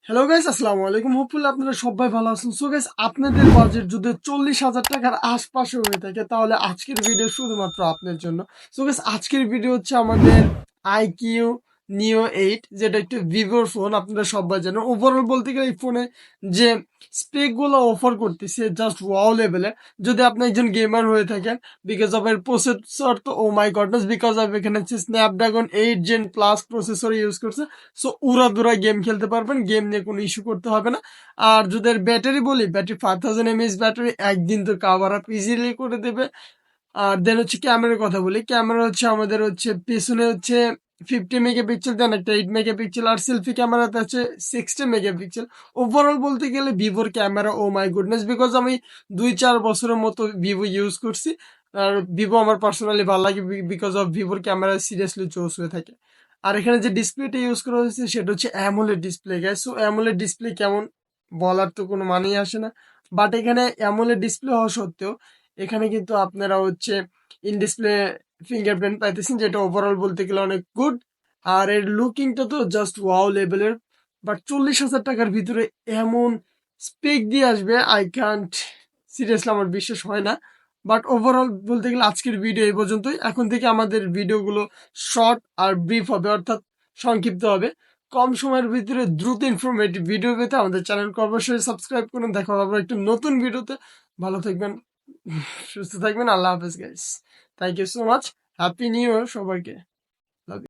Hello guys, আসসালামু আলাইকুম। Hopefully আপনারা সবাই ভালো আছেন। সো গাইস, আপনাদের বাজেট যদি 40,000 টাকার আশপাশে হয়ে থাকে তাহলে আজকের ভিডিও শুধুমাত্র আপনার জন্য। সো গাইস, আজকের ভিডিও হচ্ছে আমাদের IQOO Neo 8, যেটা একটি ভিভোর ফোন। আপনারা সবাই জানেন, ওভারঅল বলতে গেলে এই ফোনে যে স্পেক গুলো অফার করতেছে জাস্ট ওয়াও লেভেলের। যদি আপনি একজন গেমার হয়ে থাকেন, বিকজ অফ এর প্রসেসর তো ও মাই গডনেস, বিকজ অফ এখানে হচ্ছে Snapdragon 8 Gen plus processor use করছে। সো উড়াধুরা গেম খেলতে পারবেন, গেম নিয়ে কোনো ইস্যু করতে হবে না। আর যদি এর ব্যাটারি বলি, ব্যাটারি 5000 mAh ব্যাটারি একদিন তো কাভার আপ ইজিলি করে দেবে। আর দেন হচ্ছে ক্যামেরার কথা বলি, ক্যামেরা হচ্ছে আমাদের হচ্ছে পেছনে হচ্ছে 50 মেগাপিক্সেল, দেন একটা 8 মেগাপিক্সেল, আর সেলফি ক্যামেরাতে আছে 60 মেগাপিক্সেল। ওভারঅল বলতে গেলে ভিভোর ক্যামেরা ও মাই গুডনেস, বিকজ আমি 2-4 বছরের মতো ভিভো ইউজ করছি। আর ভিভো আমার পার্সোনালি ভালো লাগে, বিকজ অফ ভিভোর ক্যামেরা সিরিয়াসলি চোস হয়ে থাকে। আর এখানে যে ডিসপ্লেটা ইউজ করা হয়েছে সেটা হচ্ছে AMOLED display guys. So AMOLED display কেমন বলার তো কোনো মানেই আসে না। বাট এখানে অ্যামোলেড ডিসপ্লে হওয়া সত্ত্বেও এখানে কিন্তু আপনারা হচ্ছে ইন ডিসপ্লে ফিঙ্গারপ্রিন্ট পাইতেছেন, যেটা ওভারঅল বলতে গেলে অনেক গুড। আর এর লুকিংটা তো জাস্ট ওয়াও লেভেলের। বাট 40,000 টাকার ভিতরে এমন স্পেক দিয়ে আসবে, আই কান্ট, সিরিয়াসলি আমার বিশ্বাস হয় না। বাট ওভারঅল বলতে গেলে আজকের ভিডিও এই পর্যন্তই। এখন থেকে আমাদের ভিডিওগুলো শর্ট আর ব্রিফ হবে, অর্থাৎ সংক্ষিপ্ত হবে। কম সময়ের ভিতরে দ্রুত ইনফরমেটিভ ভিডিও পেতে আমাদের চ্যানেলকে অবশ্যই সাবস্ক্রাইব করুন। দেখা হবে একটা নতুন ভিডিওতে। ভালো থাকবেন, সুস্থ থাকবেন। আল্লাহ হাফেজ guys. Thank you so much. Happy new year সবাইকে।